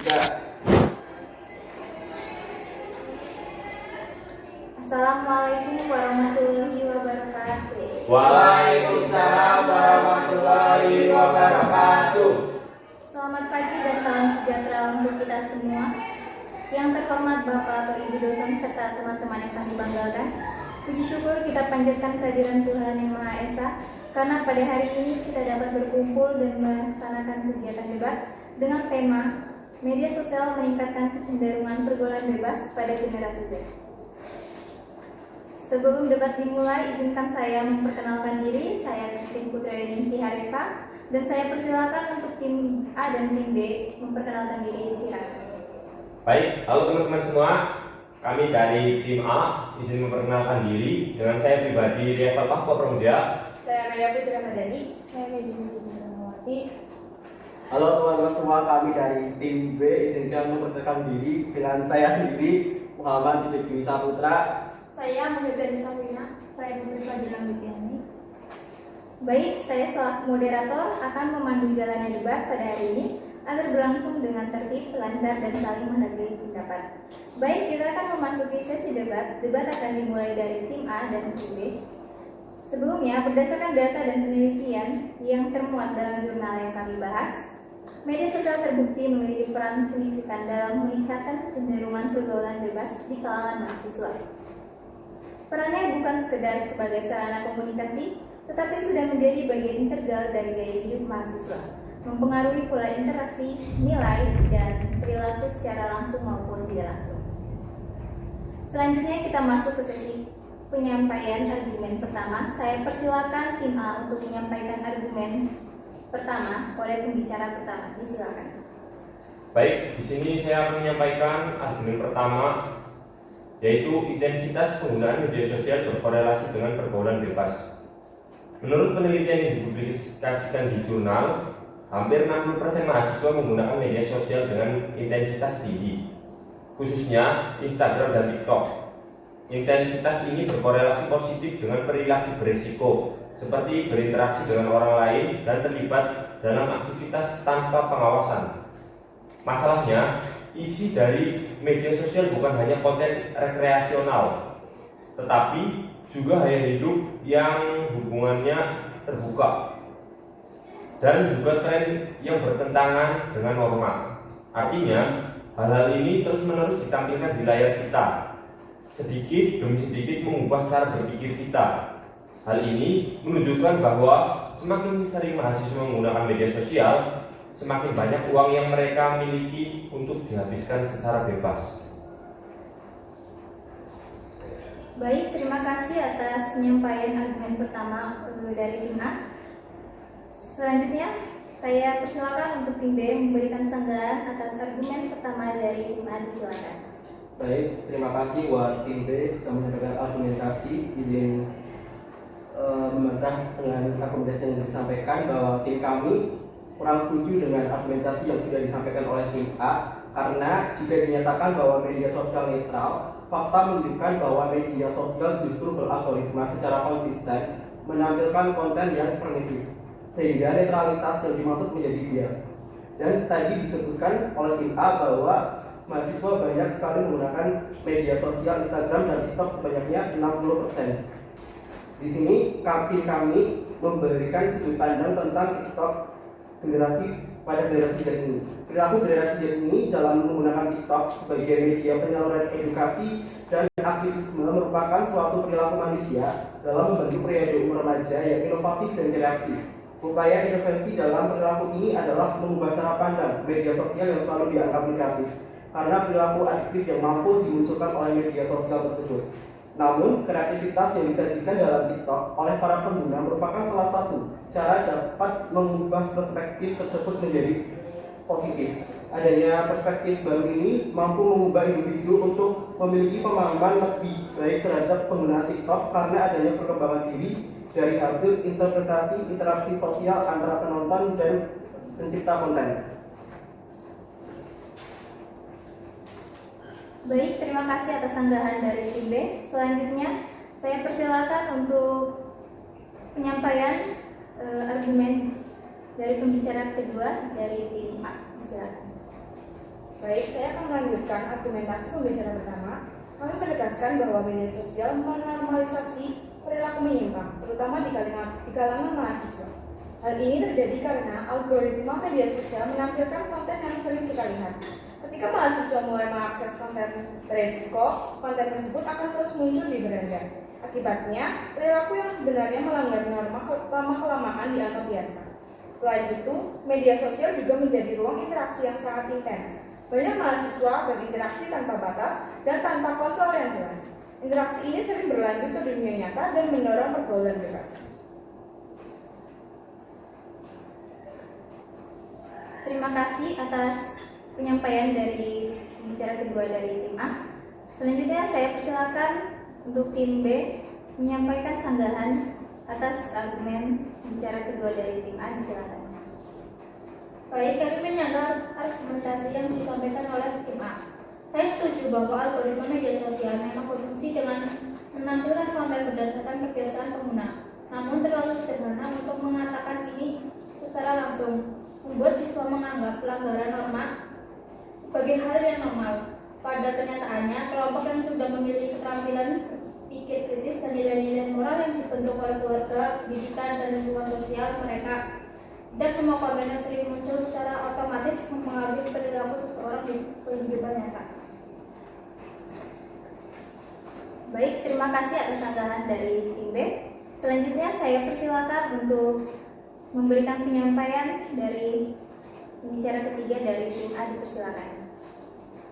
Assalamualaikum warahmatullahi wabarakatuh. Waalaikumsalam warahmatullahi wabarakatuh. Selamat pagi dan salam sejahtera untuk kita semua. Yang terhormat Bapak atau Ibu dosen serta teman-teman yang kami banggakan. Puji syukur kita panjatkan kehadiran Tuhan Yang Maha Esa karena pada hari ini kita dapat berkumpul dan melaksanakan kegiatan debat dengan tema media sosial meningkatkan kecenderungan pergaulan bebas pada generasi Z. Sebelum debat dimulai, izinkan saya memperkenalkan diri. Saya Christine Putrawiningsih Harifa dan saya persilakan untuk tim A dan tim B memperkenalkan diri. Silakan. Baik, halo teman-teman semua. Kami dari tim A izin memperkenalkan diri dengan saya pribadi Riafal Mahfud Pramudia. Saya Maya Putri Ramadhani. Saya Mezin Putri. Halo teman-teman semua, kami dari tim B izinkan memperkenalkan diri dengan saya sendiri Muhammad Siddiq Dwi Saputra. Saya Muhammad Safina. Saya Putri Fadila Widiani. Baik, saya selaku moderator akan memandu jalannya debat pada hari ini agar berlangsung dengan tertib, lancar, dan saling menghargai pendapat. Baik, kita akan memasuki sesi debat. Debat akan dimulai dari tim A dan tim B. Sebelumnya, berdasarkan data dan penelitian yang termuat dalam jurnal yang kami bahas, media sosial terbukti memiliki peran signifikan dalam meningkatkan kecenderungan pergaulan bebas di kalangan mahasiswa. Perannya bukan sekedar sebagai sarana komunikasi, tetapi sudah menjadi bagian integral dari gaya hidup mahasiswa, mempengaruhi pola interaksi, nilai, dan perilaku secara langsung maupun tidak langsung. Selanjutnya kita masuk ke sesi penyampaian argumen pertama. Saya persilakan tim A untuk menyampaikan argumen pertama oleh pembicara pertama. Silakan. Baik, di sini saya akan menyampaikan argumen pertama, yaitu intensitas penggunaan media sosial berkorelasi dengan pergaulan bebas. Menurut penelitian yang dipublikasikan di jurnal, hampir 60% mahasiswa menggunakan media sosial dengan intensitas tinggi, khususnya Instagram dan TikTok. Intensitas ini berkorelasi positif dengan perilaku berisiko, seperti berinteraksi dengan orang lain dan terlibat dalam aktivitas tanpa pengawasan. Masalahnya, isi dari media sosial bukan hanya konten rekreasional, tetapi juga gaya hidup yang hubungannya terbuka dan juga tren yang bertentangan dengan norma. Artinya, hal-hal ini terus-menerus ditampilkan di layar kita, sedikit demi sedikit mengubah cara berpikir kita. Hal ini menunjukkan bahwa semakin sering mahasiswa menggunakan media sosial, semakin banyak uang yang mereka miliki untuk dihabiskan secara bebas. Baik, terima kasih atas penyampaian argumen pertama dari tim A. Selanjutnya, saya persilakan untuk tim B memberikan sanggahan atas argumen pertama dari tim A. Silakan. Baik, terima kasih buat tim B sudah menyampaikan argumentasi. Izin membantah dengan argumentasi yang disampaikan bahwa tim kami kurang setuju dengan argumentasi yang sudah disampaikan oleh tim A, karena jika dinyatakan bahwa media sosial netral, fakta menunjukkan bahwa media sosial justru beralgoritma secara konsisten menampilkan konten yang permisif, sehingga netralitas yang dimaksud menjadi bias. Dan tadi disebutkan oleh tim A bahwa mahasiswa banyak sekali menggunakan media sosial Instagram dan TikTok sebanyaknya 60%. Di sini tim kami memberikan sudut pandang tentang TikTok pada generasi Z ini. Perilaku generasi Z ini dalam menggunakan TikTok sebagai media penyaluran edukasi dan aktivisme merupakan suatu perilaku manusia dalam membentuk periode umur remaja yang inovatif dan kreatif. Upaya intervensi dalam perilaku ini adalah mengubah cara pandang media sosial yang selalu dianggap negatif, karena perilaku adiktif yang mampu dimunculkan oleh media sosial tersebut. Namun, kreativitas yang disajikan dalam TikTok oleh para pengguna merupakan salah satu cara dapat mengubah perspektif tersebut menjadi positif. Adanya perspektif baru ini mampu mengubah individu untuk memiliki pemahaman lebih baik terhadap penggunaan TikTok karena adanya perkembangan diri dari hasil interpretasi interaksi sosial antara penonton dan pencipta konten. Baik, terima kasih atas sanggahan dari tim B. Selanjutnya, saya persilakan untuk penyampaian argumen dari pembicara kedua dari tim A. Silakan. Baik, saya akan melanjutkan argumentasi pembicaraan pertama. Kami menegaskan bahwa media sosial menormalisasi perilaku menyimpang, terutama di kalangan mahasiswa. Hal ini terjadi karena algoritma media sosial menampilkan konten yang sering kita lihat. Ketika mahasiswa mulai mengakses konten beresiko, konten tersebut akan terus muncul di beranda. Akibatnya, perilaku yang sebenarnya melanggar norma lama-kelamaan dianggap biasa. Selain itu, media sosial juga menjadi ruang interaksi yang sangat intens. Banyak mahasiswa berinteraksi tanpa batas dan tanpa kontrol yang jelas. Interaksi ini sering berlanjut ke dunia nyata dan mendorong pergaulan bebas. Terima kasih atas penyampaian dari pembicara kedua dari tim A. Selanjutnya saya persilakan untuk tim B menyampaikan sanggahan atas argumen pembicara kedua dari tim A. Silakan. Baik, kami menyanggah argumentasi yang disampaikan oleh tim A. Saya setuju bahwa algoritma media sosial memang berfungsi dengan menampilkan konten berdasarkan kebiasaan pengguna. Namun terlalu sederhana untuk mengatakan ini secara langsung, membuat siswa menganggap pelanggaran norma sebagai hal yang normal. Pada kenyataannya, kelompok yang sudah memiliki keterampilan pikir kritis dan nilai-nilai moral yang dibentuk oleh keluarga, pendidikan, dan lingkungan sosial mereka, tidak semua konten yang sering muncul secara otomatis mempengaruhi perilaku seseorang di kehidupan nyata. Baik, terima kasih atas sanggahan dari tim B. Selanjutnya saya persilakan untuk memberikan penyampaian dari pembicara ketiga dari tim A. Dipersilakan.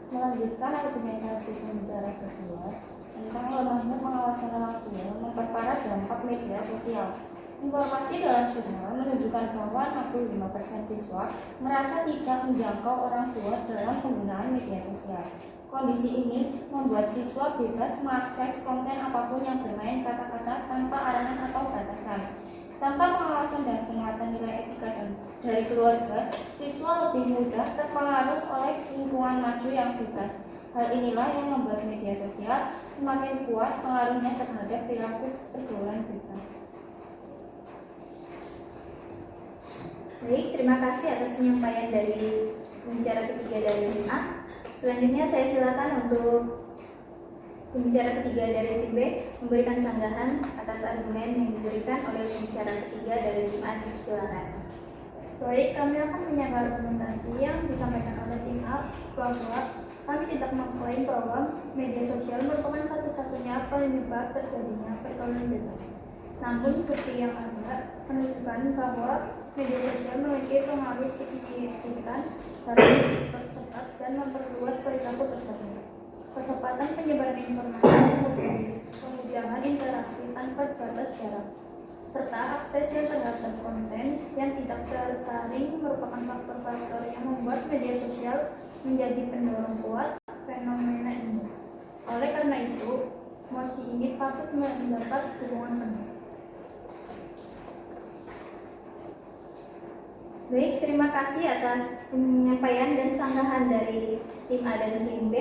Melanjutkan argumentasi pembicara kedua tentang lemahnya pengawasan orang tua memperparah dampak media sosial. Informasi dalam jurnal menunjukkan bahwa 65% siswa merasa tidak menjangkau orang tua dalam penggunaan media sosial. Kondisi ini membuat siswa bebas mengakses konten apapun yang bermain kata-kata tanpa arahan atau batasan. Tanpa pengawasan dan penguatan nilai etika dari keluarga, siswa lebih mudah terpengaruh oleh lingkungan maju yang bebas. Hal inilah yang membuat media sosial semakin kuat pengaruhnya terhadap perilaku pergaulan bebas. Baik, terima kasih atas penyampaian dari pembicara ketiga dari tim A. Selanjutnya saya silakan untuk pembicara ketiga dari tim B memberikan sanggahan atas argumen yang diberikan oleh pembicara ketiga dari tim A. Silakan. Baik, kami akan menyanggah argumentasi yang disampaikan oleh tim A bahwa kami tidak mengklaim bahwa media sosial merupakan satu-satunya penyebab terjadinya pergaulan bebas. Namun, bukti yang ada menunjukkan bahwa media sosial memiliki pengaruh signifikan dalam mempercepat dan memperluas perilaku tersebut. Kecepatan penyebaran informasi, kemudahan interaksi tanpa batas jarak, serta akses yang terhadap konten yang tidak tersaring merupakan faktor-faktor yang membuat media sosial menjadi pendorong kuat fenomena ini. Oleh karena itu, mosi ini patut mendapat dukungan penuh. Baik, terima kasih atas penyampaian dan sanggahan dari tim A dan tim B.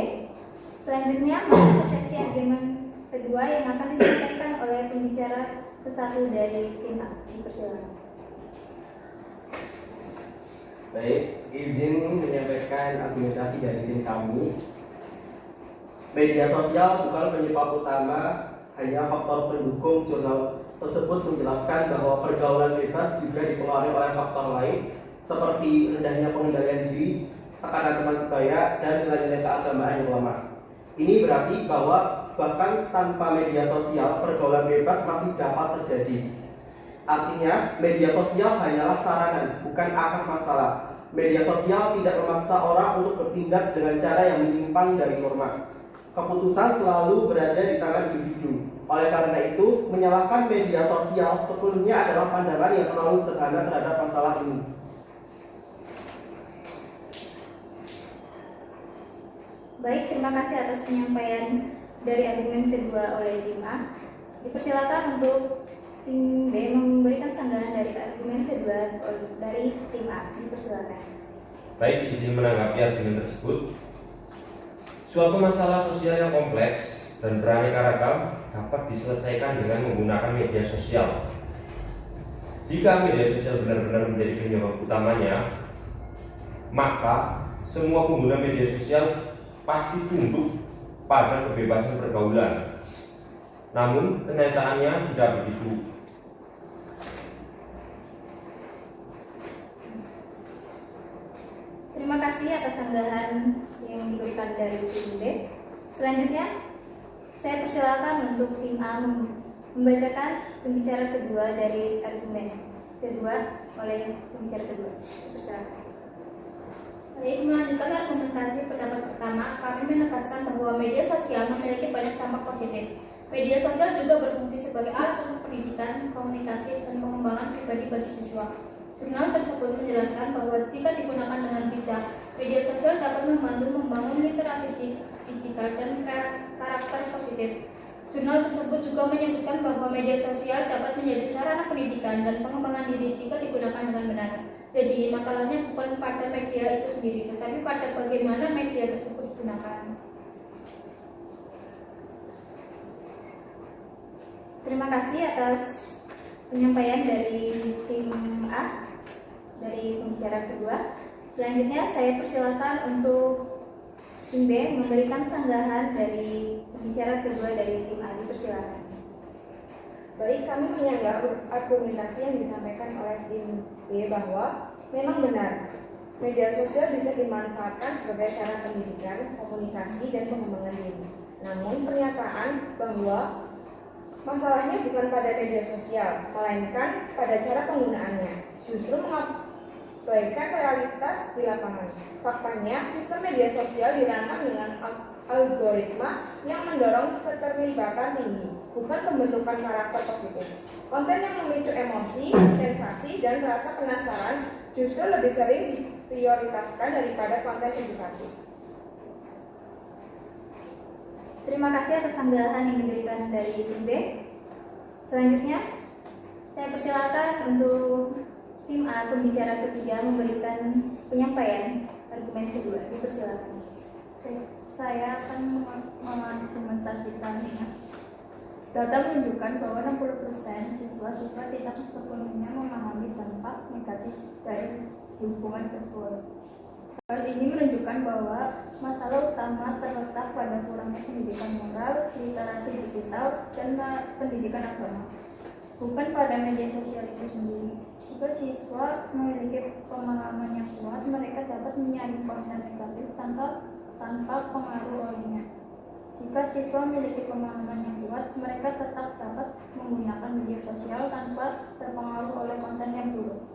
Selanjutnya masuk ke sesi argumen kedua yang akan disampaikan oleh pembicara kesatu dari tim A. Dipersilakan. Baik, izin menyampaikan argumentasi dari tim kami. Media sosial bukan penyebab utama, hanya faktor pendukung. Jurnal tersebut menjelaskan bahwa pergaulan bebas juga dipengaruhi oleh faktor lain seperti rendahnya pengendalian diri, tekanan teman sebaya, dan nilai-nilai keagamaan yang lemah. Ini berarti bahwa bahkan tanpa media sosial, pergaulan bebas masih dapat terjadi. Artinya, media sosial hanyalah sarana, bukan akar masalah. Media sosial tidak memaksa orang untuk bertindak dengan cara yang menyimpang dari norma. Keputusan selalu berada di tangan individu. Oleh karena itu, menyalahkan media sosial sepenuhnya adalah pandangan yang terlalu sederhana terhadap masalah ini. Baik, terima kasih atas penyampaian dari argumen kedua oleh tim A. Dipersilakan untuk tim B memberikan sanggahan dari argumen kedua dari tim A. Dipersilakan. Baik, izin menanggapi argumen tersebut. Suatu masalah sosial yang kompleks dan beraneka ragam dapat diselesaikan dengan menggunakan media sosial. Jika media sosial benar-benar menjadi penyebab utamanya, maka semua pengguna media sosial pasti tunduk pada kebebasan pergaulan. Namun kenyataannya tidak begitu. Terima kasih atas sanggahan yang diberikan dari tim B. Selanjutnya, saya persilakan untuk tim A membacakan pembicara kedua dari argumen kedua oleh pembicara kedua. Persilakan. Baik, melanjutkan argumentasi pendapat pertama, kami menegaskan bahwa media sosial memiliki banyak dampak positif. Media sosial juga berfungsi sebagai alat untuk pendidikan, komunikasi, dan pengembangan pribadi bagi siswa. Jurnal tersebut menjelaskan bahwa jika digunakan dengan bijak, media sosial dapat membantu membangun literasi digital dan karakter positif. Jurnal tersebut juga menyebutkan bahwa media sosial dapat menjadi sarana pendidikan dan pengembangan diri jika digunakan dengan benar. Jadi masalahnya bukan pada media itu sendiri, tetapi pada bagaimana media tersebut digunakan. Terima kasih atas penyampaian dari tim A, dari pembicara kedua. Selanjutnya saya persilakan untuk tim B memberikan sanggahan dari pembicara kedua dari tim A. Dipersilakan. Baik, kami menyanggah argumentasi yang disampaikan oleh tim B bahwa memang benar media sosial bisa dimanfaatkan sebagai sarana pendidikan, komunikasi, dan pengembangan diri. Namun pernyataan bahwa masalahnya bukan pada media sosial, melainkan pada cara penggunaannya, justru mengabaikan realitas di lapangan. Faktanya, sistem media sosial dirancang dengan algoritma yang mendorong keterlibatan tinggi, bukan pembentukan karakter positif. Konten yang memicu emosi, sensasi, dan rasa penasaran justru lebih sering diprioritaskan daripada konten edukatif. Terima kasih atas sanggahan yang diberikan dari tim B. Selanjutnya, saya persilakan untuk tim A, pembicara ketiga, memberikan penyampaian argumen kedua. Dipersilakan. Saya akan mengargumentasikannya. Data menunjukkan bahwa 60% siswa-siswa tidak sepenuhnya memahami dampak negatif dari hubungan tersebut. Hal ini menunjukkan bahwa masalah utama terletak pada kurangnya pendidikan moral, literasi digital, dan pendidikan agama, bukan pada media sosial itu sendiri. Jika siswa memiliki pemahaman yang kuat, mereka dapat menyaring konten negatif tanpa pengaruh olehnya. Jika siswa memiliki pemahaman yang kuat, mereka tetap dapat menggunakan media sosial tanpa terpengaruh oleh konten yang buruk.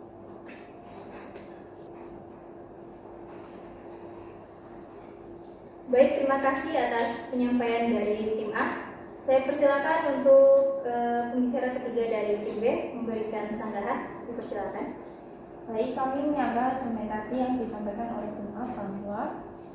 Baik, terima kasih atas penyampaian dari tim A. Saya persilakan untuk pembicara ketiga dari tim B memberikan sanggahan. Dipersilakan. Baik, kami menyanggah argumentasi yang disampaikan oleh tim A bahwa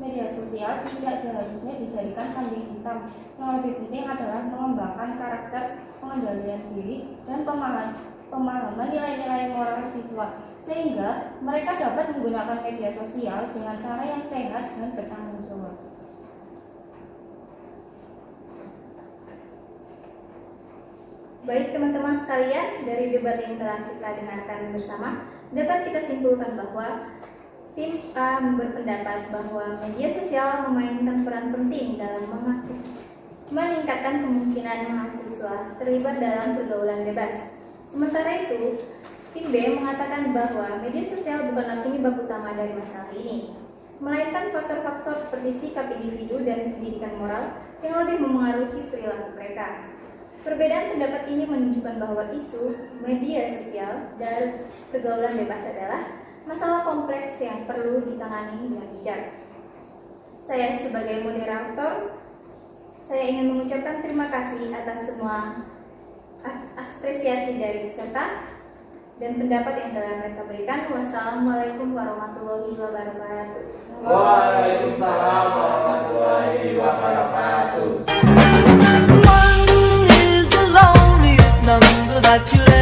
media sosial tidak seharusnya dijadikan kambing hitam. Yang lebih penting adalah mengembangkan karakter, pengendalian diri, dan pemahaman nilai-nilai moral siswa, sehingga mereka dapat menggunakan media sosial dengan cara yang sehat dan bertanggung jawab. Baik teman-teman sekalian, dari debat yang telah kita dengarkan bersama, dapat kita simpulkan bahwa tim A berpendapat bahwa media sosial memainkan peran penting dalam meningkatkan kemungkinan mahasiswa terlibat dalam pergaulan bebas. Sementara itu, tim B mengatakan bahwa media sosial bukanlah penyebab utama dari masalah ini, melainkan faktor-faktor seperti sikap individu dan pendidikan moral yang lebih memengaruhi perilaku mereka. Perbedaan pendapat ini menunjukkan bahwa isu media sosial dan pergaulan bebas adalah masalah kompleks yang perlu ditangani dengan bijak. Saya sebagai moderator, saya ingin mengucapkan terima kasih atas semua apresiasi dari peserta dan pendapat yang telah mereka berikan. Wassalamualaikum warahmatullahi wabarakatuh. Waalaikumsalam warahmatullahi wabarakatuh. One is the loneliest number that you'll